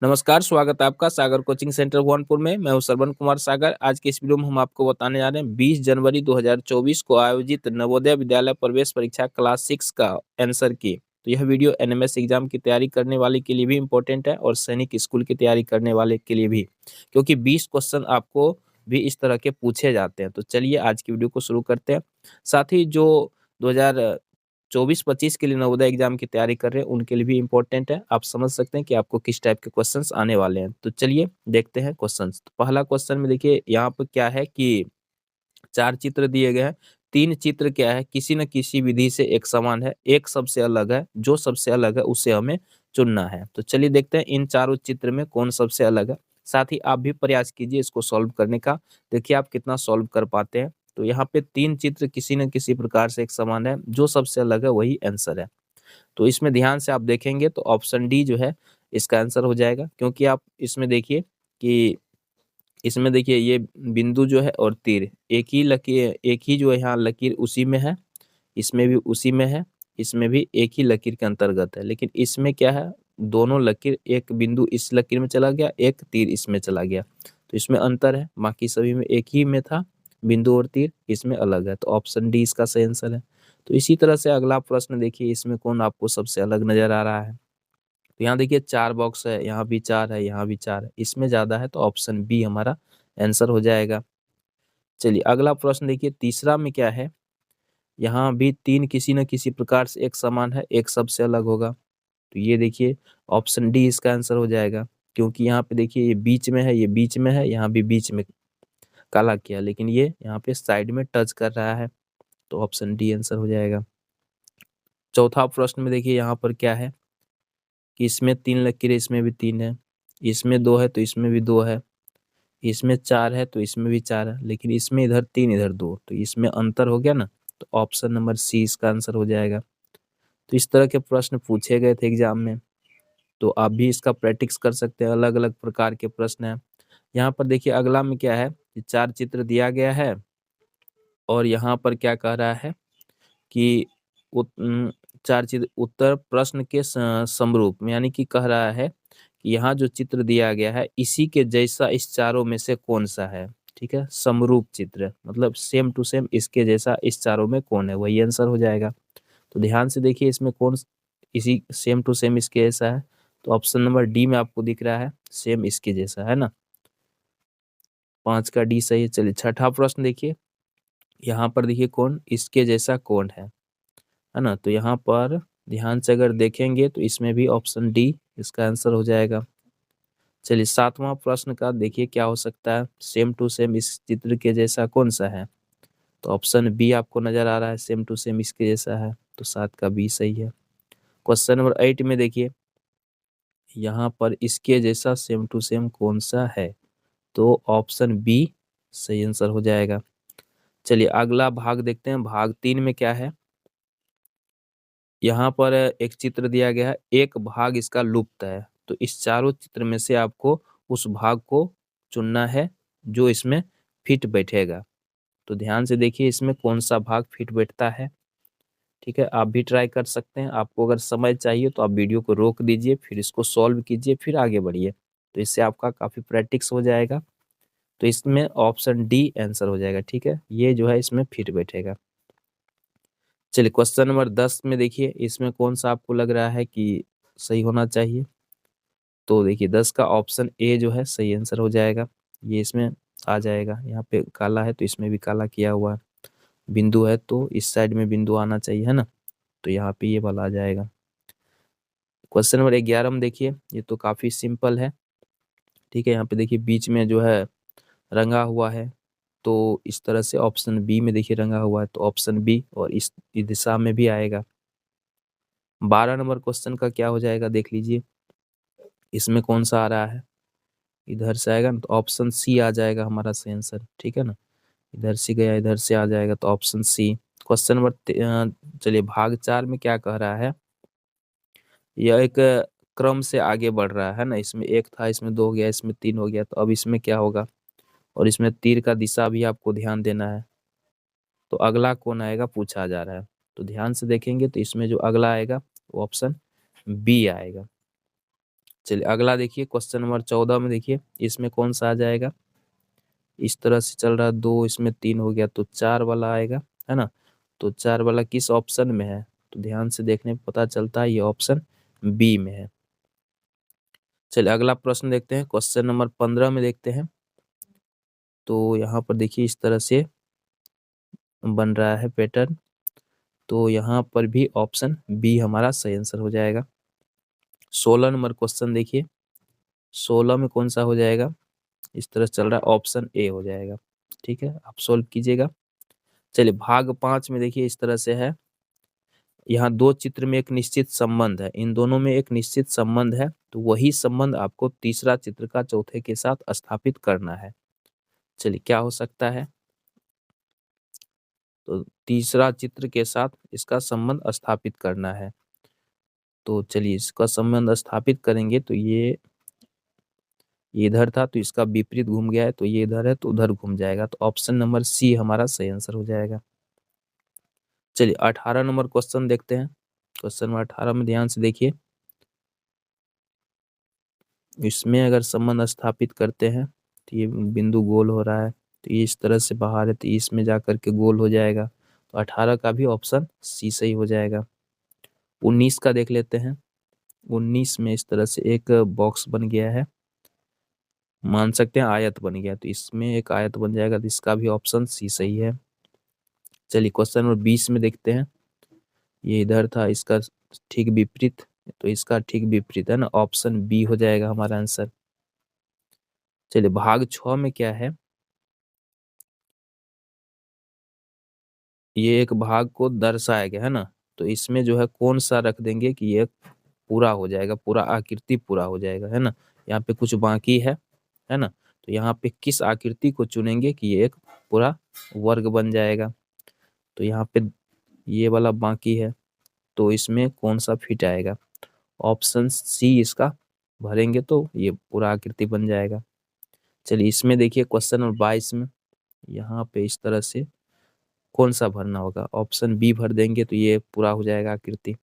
नमस्कार, स्वागत है आपका सागर कोचिंग सेंटर भुवनपुर में। मैं हूं श्रवण कुमार सागर। आज के इस वीडियो में हम आपको बताने जा रहे हैं 20 जनवरी 2024 को आयोजित नवोदय विद्यालय प्रवेश परीक्षा क्लास 6 का आंसर की। तो यह वीडियो एनएमएस एग्जाम की तैयारी करने वाले के लिए भी इम्पोर्टेंट है और सैनिक स्कूल की तैयारी करने वाले के लिए भी, क्योंकि 20 क्वेश्चन आपको भी इस तरह के पूछे जाते हैं। तो चलिए आज की वीडियो को शुरू करते हैं। साथ ही जो 2024-25 के लिए नवोदय एग्जाम की तैयारी कर रहे हैं उनके लिए भी इम्पोर्टेंट है। आप समझ सकते हैं कि आपको किस टाइप के क्वेश्चंस आने वाले हैं। तो चलिए देखते हैं क्वेश्चंस। तो पहला क्वेश्चन में देखिए यहाँ पर क्या है कि 4 चित्र दिए गए हैं। 3 चित्र क्या है, किसी न किसी विधि से एक समान है, एक सबसे अलग है। जो सबसे अलग है उसे हमें चुनना है। तो चलिए देखते हैं इन चारों चित्र में कौन सबसे अलग है। साथ ही आप भी प्रयास कीजिए इसको सॉल्व करने का। देखिए आप कितना सॉल्व कर पाते हैं। तो यहाँ पे 3 चित्र किसी न किसी प्रकार से एक समान है, जो सबसे अलग है वही आंसर है। तो इसमें ध्यान से आप देखेंगे तो ऑप्शन डी जो है इसका आंसर हो जाएगा, क्योंकि आप इसमें देखिए कि इसमें देखिए ये बिंदु जो है और तीर एक ही लकीर, एक ही जो है यहाँ लकीर उसी में है, इसमें भी उसी में है, इसमें भी एक ही लकीर के अंतर्गत है। लेकिन इसमें क्या है, दोनों लकीर, एक बिंदु इस लकीर में चला गया, एक तीर इसमें चला गया, तो इसमें अंतर है। बाकी सभी में एक ही में था बिंदु और तीर, इसमें अलग है। तो ऑप्शन डी इसका सही आंसर है। तो इसी तरह से अगला प्रश्न देखिए, इसमें कौन आपको सबसे अलग नजर आ रहा है। तो यहाँ देखिए 4 बॉक्स है, यहाँ भी 4 है, यहाँ भी 4 है, इसमें ज्यादा है तो ऑप्शन बी हमारा आंसर हो जाएगा। चलिए अगला प्रश्न देखिए, तीसरा में क्या है, यहाँ भी 3 किसी न किसी प्रकार से एक समान है, एक सबसे अलग होगा। तो ये देखिए ऑप्शन डी इसका आंसर हो जाएगा, क्योंकि यहाँ पे देखिए ये बीच में है, ये बीच में है, यहाँ भी बीच में काला किया, लेकिन ये यहाँ पे साइड में टच कर रहा है। तो ऑप्शन डी आंसर हो जाएगा। चौथा प्रश्न में देखिए यहाँ पर क्या है कि इसमें 3 लकीरें, इसमें भी 3 है, इसमें 2 है तो इसमें भी 2 है, इसमें 4 है तो इसमें भी 4 है, लेकिन इसमें इधर 3 इधर 2, तो इसमें अंतर हो गया ना। तो ऑप्शन नंबर सी इसका आंसर हो जाएगा। तो इस तरह के प्रश्न पूछे गए थे एग्जाम में, तो आप भी इसका प्रैक्टिस कर सकते हैं। अलग अलग प्रकार के प्रश्न हैं। यहाँ पर देखिए अगला में क्या है कि 4 चित्र दिया गया है और यहाँ पर क्या कह रहा है कि 4 चित्र उत्तर प्रश्न के समरूप में, यानी कि कह रहा है कि यहाँ जो चित्र दिया गया है इसी के जैसा इस चारों में से कौन सा है। ठीक है, समरूप चित्र मतलब सेम टू सेम इसके जैसा इस चारों में कौन है, वही आंसर हो जाएगा। तो ध्यान से देखिए इसमें कौन इसी सेम टू सेम इसके जैसा है। तो ऑप्शन नंबर डी में आपको दिख रहा है सेम इसके जैसा, है ना। 5 का डी सही है। चलिए छठा प्रश्न देखिए, यहाँ पर देखिए कौन इसके जैसा कौन है ना। तो यहाँ पर ध्यान से अगर देखेंगे तो इसमें भी ऑप्शन डी इसका आंसर हो जाएगा। चलिए सातवां प्रश्न का देखिए क्या हो सकता है, सेम टू सेम इस चित्र के जैसा कौन सा है। तो ऑप्शन बी आपको नजर आ रहा है, सेम टू सेम इसके जैसा है। तो 7 का बी सही है। क्वेश्चन नंबर 8 में देखिए यहाँ पर इसके जैसा सेम टू सेम कौन सा है। तो ऑप्शन बी सही आंसर हो जाएगा। चलिए अगला भाग देखते हैं। भाग 3 में क्या है, यहाँ पर एक चित्र दिया गया है, एक भाग इसका लुप्त है। तो इस चारों चित्र में से आपको उस भाग को चुनना है जो इसमें फिट बैठेगा। तो ध्यान से देखिए इसमें कौन सा भाग फिट बैठता है। ठीक है, आप भी ट्राई कर सकते हैं। आपको अगर समय चाहिए तो आप वीडियो को रोक दीजिए, फिर इसको सॉल्व कीजिए, फिर आगे बढ़िए। तो इससे आपका काफी प्रैक्टिस हो जाएगा। तो इसमें ऑप्शन डी आंसर हो जाएगा। ठीक है, ये जो है इसमें फिट बैठेगा। चलिए क्वेश्चन नंबर 10 में देखिए इसमें कौन सा आपको लग रहा है कि सही होना चाहिए। तो देखिए 10 का ऑप्शन ए जो है सही आंसर हो जाएगा। ये इसमें आ जाएगा, यहाँ पे काला है तो इसमें भी काला किया हुआ है, बिंदु है तो इस साइड में बिंदु आना चाहिए, है ना। तो यहाँ पे ये वाला आ जाएगा। क्वेश्चन नंबर 11 में देखिए, ये तो काफी सिंपल है। ठीक है, यहाँ पे देखिए बीच में जो है रंगा हुआ है, तो इस तरह से ऑप्शन बी में देखिए रंगा हुआ है, तो ऑप्शन बी और इस दिशा में भी आएगा। 12 नंबर क्वेश्चन का क्या हो जाएगा देख लीजिए, इसमें कौन सा आ रहा है, इधर से आएगा ना, तो ऑप्शन सी आ जाएगा हमारा सही आंसर। ठीक है ना, इधर से गया इधर से आ जाएगा, तो ऑप्शन सी। क्वेश्चन नंबर चलिए भाग 4 में क्या कह रहा है, यह एक क्रम से आगे बढ़ रहा है ना। इसमें एक था, इसमें 2 हो गया, इसमें 3 हो गया, तो अब इसमें क्या होगा। और इसमें तीर का दिशा भी आपको ध्यान देना है। तो अगला कौन आएगा पूछा जा रहा है। तो ध्यान से देखेंगे तो इसमें जो अगला आएगा वो ऑप्शन बी आएगा। चलिए अगला देखिए क्वेश्चन नंबर 14 में देखिए इसमें कौन सा आ जाएगा। इस तरह से चल रहा है 2, इसमें 3 हो गया तो 4 वाला आएगा, है ना। तो 4 वाला किस ऑप्शन में है, तो ध्यान से देखने पर पता चलता है ये ऑप्शन बी में है। चलिए अगला प्रश्न देखते हैं, क्वेश्चन नंबर 15 में देखते हैं। तो यहाँ पर देखिए इस तरह से बन रहा है पैटर्न, तो यहाँ पर भी ऑप्शन बी हमारा सही आंसर हो जाएगा। 16 नंबर क्वेश्चन देखिए, 16 में कौन सा हो जाएगा, इस तरह चल रहा है ऑप्शन ए हो जाएगा। ठीक है, आप सोल्व कीजिएगा। चलिए भाग 5 में देखिए इस तरह से है, यहाँ दो चित्र में एक निश्चित संबंध है, इन दोनों में एक निश्चित संबंध है, तो वही संबंध आपको तीसरा चित्र का चौथे के साथ स्थापित करना है। चलिए क्या हो सकता है, तो तीसरा चित्र के साथ इसका संबंध स्थापित करना है। तो चलिए इसका संबंध स्थापित करेंगे, तो ये इधर था तो इसका विपरीत घूम गया है, तो ये इधर है तो उधर घूम जाएगा, तो ऑप्शन नंबर सी हमारा सही आंसर हो जाएगा। चलिए 18 नंबर क्वेश्चन देखते हैं। क्वेश्चन नंबर 18 में ध्यान से देखिए, इसमें अगर संबंध स्थापित करते हैं तो ये बिंदु गोल हो रहा है, तो ये इस तरह से बाहर है तो इसमें जा करके गोल हो जाएगा, तो 18 का भी ऑप्शन सी सही हो जाएगा। 19 का देख लेते हैं। 19 में इस तरह से एक बॉक्स बन गया है, मान सकते हैं आयत बन गया, तो इसमें एक आयत बन जाएगा, तो इसका भी ऑप्शन सी सही है। चलिए क्वेश्चन नंबर 20 में देखते हैं, ये इधर था, इसका ठीक विपरीत, तो इसका ठीक विपरीत है ना, ऑप्शन बी हो जाएगा हमारा आंसर। चलिए भाग 6 में क्या है, ये एक भाग को दर्शाया गया है ना, तो इसमें जो है कौन सा रख देंगे कि ये पूरा हो जाएगा, पूरा आकृति पूरा हो जाएगा, है ना। यहाँ पे कुछ बाकी है ना, तो यहाँ पे किस आकृति को चुनेंगे कि ये एक पूरा वर्ग बन जाएगा। तो यहाँ पे ये वाला बाकी है, तो इसमें कौन सा फिट आएगा, ऑप्शन सी इसका भरेंगे तो ये पूरा आकृति बन जाएगा। चलिए इसमें देखिए क्वेश्चन नंबर 22 में, यहाँ पे इस तरह से कौन सा भरना होगा, ऑप्शन बी भर देंगे तो ये पूरा हो जाएगा आकृति।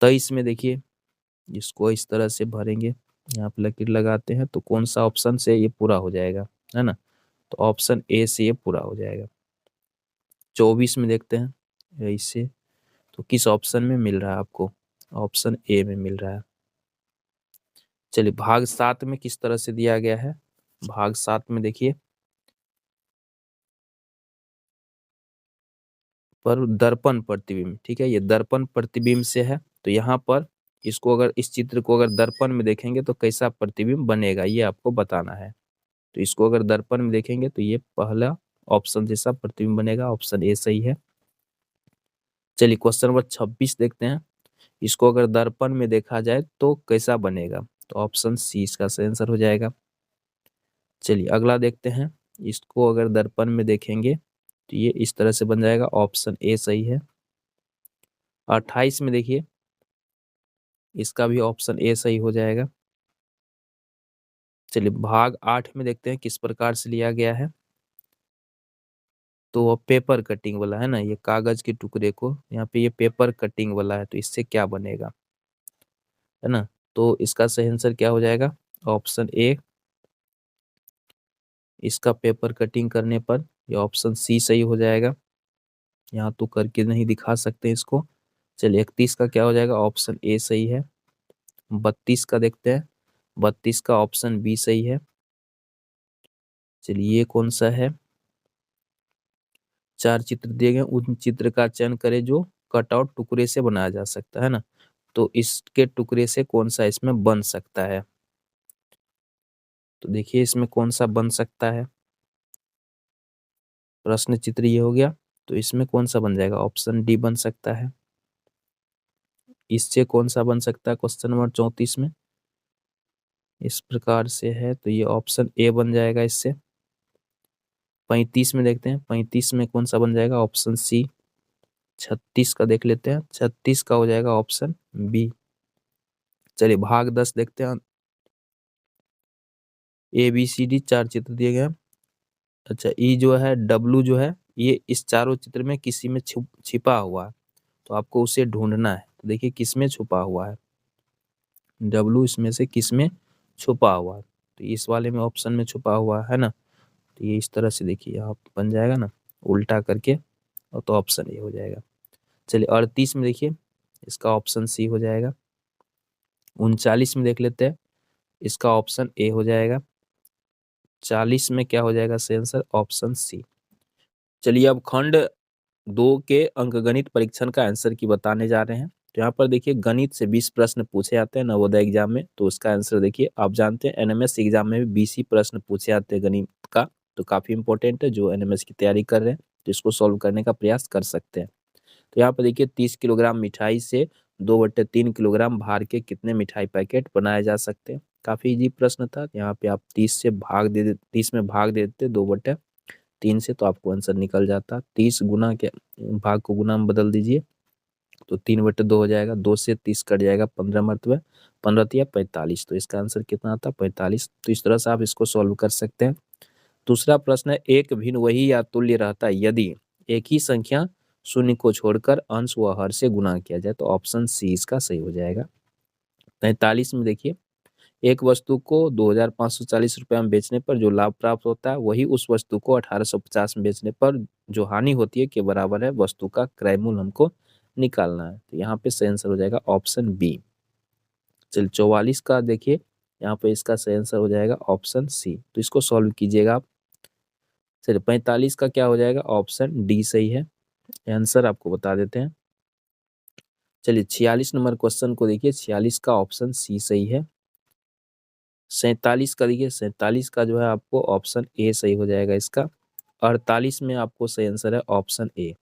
23 में देखिए, इसको इस तरह से भरेंगे, यहाँ पे लकीर लगाते हैं तो कौन सा ऑप्शन से ये पूरा हो जाएगा, है ना, तो ऑप्शन ए से ये पूरा हो जाएगा। 24 में देखते हैं इससे, तो किस ऑप्शन में मिल रहा है आपको, ऑप्शन ए में मिल रहा है। चलिए भाग 7 में किस तरह से दिया गया है, भाग 7 में देखिए पर दर्पण प्रतिबिंब, ठीक है, ये दर्पण प्रतिबिंब से है, तो यहाँ पर इसको अगर इस चित्र को अगर दर्पण में देखेंगे तो कैसा प्रतिबिंब बनेगा ये आपको बताना है। तो इसको अगर दर्पण में देखेंगे तो ये पहला ऑप्शन जैसा प्रतिबिंब बनेगा, ऑप्शन ए सही है। चलिए क्वेश्चन नंबर 26 देखते हैं, इसको अगर दर्पण में देखा जाए तो कैसा बनेगा, तो ऑप्शन सी इसका सही आंसर हो जाएगा। चलिए अगला देखते हैं, इसको अगर दर्पण में देखेंगे तो ये इस तरह से बन जाएगा, ऑप्शन ए सही है। 28 में देखिए, इसका भी ऑप्शन ए सही हो जाएगा। चलिए भाग 8 में देखते हैं किस प्रकार से लिया गया है, तो पेपर कटिंग वाला है ना, ये कागज के टुकड़े को यहाँ पे ये पेपर कटिंग वाला है, तो इससे क्या बनेगा, है ना, तो इसका सही आंसर क्या हो जाएगा, ऑप्शन ए, इसका पेपर कटिंग करने पर ये ऑप्शन सी सही हो जाएगा। यहाँ तो करके नहीं दिखा सकते इसको। चलिए 31 का क्या हो जाएगा, ऑप्शन ए सही है। 32 का देखते हैं, 32 का ऑप्शन बी सही है। चलिए ये कौन सा है, 4 चित्र दिए गए, उन चित्र का चयन करें जो कटआउट टुकड़े से बनाया जा सकता है ना, तो इसके टुकड़े से कौन सा इसमें बन सकता है, तो देखिए इसमें कौन सा बन सकता है, प्रश्न चित्र ये हो गया, तो इसमें कौन सा बन जाएगा, ऑप्शन डी बन सकता है। इससे कौन सा बन सकता है, क्वेश्चन नंबर 34 में इस प्रकार से है, तो ये ऑप्शन ए बन जाएगा इससे। 35 में देखते हैं, 35 में कौन सा बन जाएगा, ऑप्शन सी। 36 का देख लेते हैं, 36 का हो जाएगा ऑप्शन बी। चलिए भाग 10 देखते हैं, ए बी सी डी 4 चित्र दिए गए हैं। अच्छा ई जो है, डब्लू जो है, ये इस चारों चित्र में किसी में छिपा हुआ है, तो आपको उसे ढूंढना है, तो देखिए किस में छुपा हुआ है, डब्लू इसमें से किस में छुपा हुआ है, तो इस वाले में ऑप्शन में छुपा हुआ है ना, तो ये इस तरह से देखिए आप बन जाएगा ना उल्टा करके, और तो ऑप्शन ए हो जाएगा। चलिए 38 में देखिए, इसका ऑप्शन सी हो जाएगा। 39 में देख लेते हैं, इसका ऑप्शन ए हो जाएगा। 40 में क्या हो जाएगा सही आंसर, ऑप्शन सी। चलिए अब खंड 2 के अंकगणित परीक्षण का आंसर की बताने जा रहे हैं। तो यहाँ पर देखिए गणित से 20 प्रश्न पूछे जाते हैं नवोदय एग्जाम में, तो उसका आंसर देखिए आप जानते हैं एनएमएस एग्जाम में भी 20 ही प्रश्न पूछे जाते हैं गणित का, तो काफी इंपॉर्टेंट है। जो एनएमएस की तैयारी कर रहे हैं तो इसको सॉल्व करने का प्रयास कर सकते हैं। तो यहाँ पर देखिए 30 किलोग्राम मिठाई से 2/3 किलोग्राम भार के कितने मिठाई पैकेट बनाए जा सकते हैं। काफी इजी प्रश्न था। यहाँ पे आप 30 में भाग दे देते 2/3 से, तो आपको आंसर निकल जाता। 30 गुना के भाग को गुना में बदल दीजिए तो 3/2 हो जाएगा। 2 से 30 कट जाएगा 15 मरतबे, 15 या 45, तो इसका आंसर कितना आता 45। तो इस तरह से आप इसको सॉल्व कर सकते हैं। दूसरा प्रश्न है, एक भिन्न वही या तुल्य रहता है यदि एक ही संख्या शून्य को छोड़कर अंश व हर से गुणा किया जाए, तो ऑप्शन सी इसका सही हो जाएगा। 43 में देखिए, एक वस्तु को 2,540 रुपये में बेचने पर जो लाभ प्राप्त होता है वही उस वस्तु को 1,850 में बेचने पर जो हानि होती है के बराबर है। वस्तु का क्रय मूल्य हमको निकालना है, तो यहाँ पे सही आंसर हो जाएगा ऑप्शन बी। चलिए 44 का देखिए, यहाँ पे इसका सही आंसर हो जाएगा ऑप्शन सी, तो इसको सॉल्व कीजिएगा आप। चलिए 45 का क्या हो जाएगा, ऑप्शन डी सही है। आंसर आपको बता देते हैं। चलिए 46 नंबर क्वेश्चन को देखिए, 46 का ऑप्शन सी सही है। 47 का देखिए, 47 का जो है आपको ऑप्शन ए सही हो जाएगा इसका। 48 में आपको सही आंसर है ऑप्शन ए।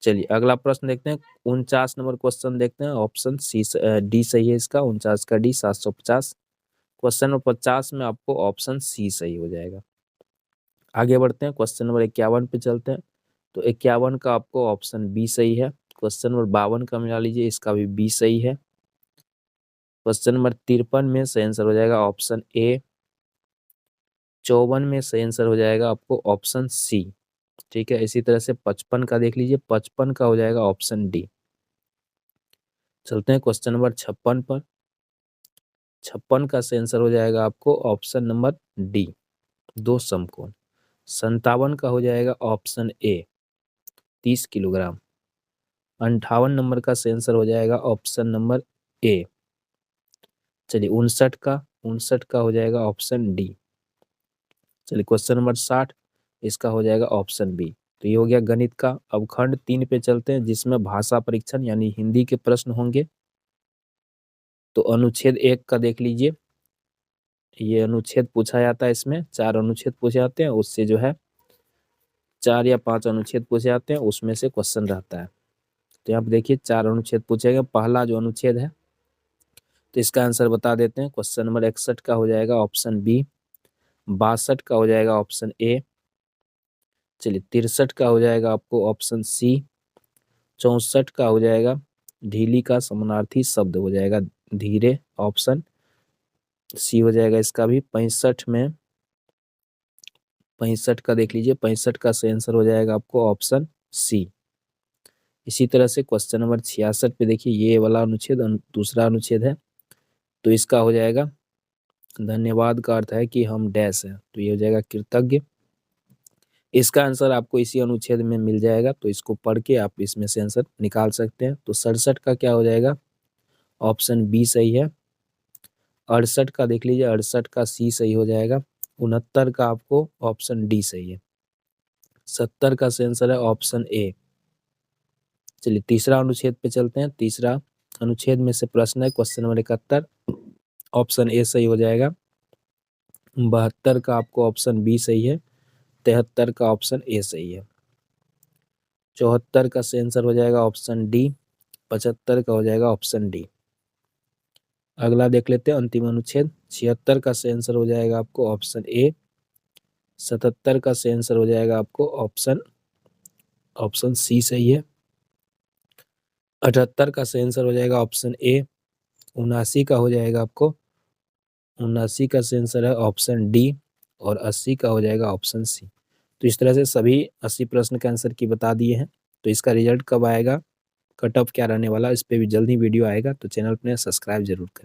चलिए अगला प्रश्न देखते हैं, 49 नंबर क्वेश्चन देखते हैं, ऑप्शन सी डी सही है इसका। 49 का डी 750। क्वेश्चन नंबर 50 में आपको ऑप्शन सी सही हो जाएगा। आगे बढ़ते हैं, क्वेश्चन नंबर 51 पे चलते हैं। तो 51 का आपको ऑप्शन बी सही है। क्वेश्चन नंबर 52 का मिला लीजिए, इसका भी बी सही है। क्वेश्चन नंबर 53 में सही आंसर हो जाएगा ऑप्शन ए। 54 में सही आंसर हो जाएगा आपको ऑप्शन सी। ठीक है, इसी तरह से 55 का देख लीजिए, 55 का हो जाएगा ऑप्शन डी। चलते हैं क्वेश्चन नंबर 56 पर। 56 का सही आंसर हो जाएगा आपको ऑप्शन नंबर डी, 2 समकोण। 57 का हो जाएगा ऑप्शन ए, 30 किलोग्राम। 58 नंबर का सही आंसर हो जाएगा ऑप्शन नंबर ए। चलिए 59 का हो जाएगा ऑप्शन डी। चलिए क्वेश्चन नंबर 60, इसका हो जाएगा ऑप्शन बी। तो ये हो गया गणित का। अब खंड 3 पे चलते हैं, जिसमें भाषा परीक्षण यानी हिंदी के प्रश्न होंगे। तो अनुच्छेद 1 का देख लीजिए, ये अनुच्छेद पूछा जाता है। इसमें 4 अनुच्छेद पूछे जाते हैं, उससे जो है 4 या 5 अनुच्छेद पूछे जाते हैं, उसमें से क्वेश्चन रहता है। तो यहाँ पे देखिए 4 अनुच्छेद पूछे गए। पहला जो अनुच्छेद है, तो इसका आंसर बता देते हैं। क्वेश्चन नंबर 61 का हो जाएगा ऑप्शन बी। 62 का हो जाएगा ऑप्शन ए। चलिए 63 का हो जाएगा आपको ऑप्शन सी। 64 का हो जाएगा ढीली का समानार्थी शब्द हो जाएगा धीरे, ऑप्शन सी हो जाएगा इसका भी। 65 का देख लीजिए, 65 का सही आंसर हो जाएगा आपको ऑप्शन सी। इसी तरह से क्वेश्चन नंबर 66 पे देखिए, ये वाला अनुच्छेद दूसरा अनुच्छेद है, तो इसका हो जाएगा धन्यवाद का अर्थ है कि हम डैश है, तो ये हो जाएगा कृतज्ञ। इसका आंसर आपको इसी अनुच्छेद में मिल जाएगा, तो इसको पढ़ के आप इसमें से आंसर निकाल सकते हैं। तो 67 का क्या हो जाएगा, ऑप्शन बी सही है। 68 का देख लीजिए, 68 का सी सही हो जाएगा। 69 का आपको ऑप्शन डी सही है। 70 का सही आंसर है ऑप्शन ए। चलिए तीसरा अनुच्छेद पे चलते हैं। तीसरा अनुच्छेद में से प्रश्न है क्वेश्चन नंबर 71, ऑप्शन ए सही हो जाएगा। 72 का आपको ऑप्शन बी सही है। 73 का ऑप्शन ए सही है। 74 का सही आंसर हो जाएगा ऑप्शन डी। 75 का हो जाएगा ऑप्शन डी। अगला देख लेते हैं अंतिम अनुच्छेद। 76 का सही आंसर हो जाएगा आपको ऑप्शन ए। 77 का सही आंसर हो जाएगा आपको ऑप्शन सी सही है। 78 का सही आंसर हो जाएगा ऑप्शन ए। 79 का हो जाएगा आपको 79 का सही आंसर है ऑप्शन डी। और 80 का हो जाएगा ऑप्शन सी। तो इस तरह से सभी 80 प्रश्न के आंसर की बता दिए हैं। तो इसका रिजल्ट कब आएगा, कट ऑफ क्या रहने वाला है, इस पे भी जल्द ही वीडियो आएगा, तो चैनल अपने सब्सक्राइब ज़रूर करें।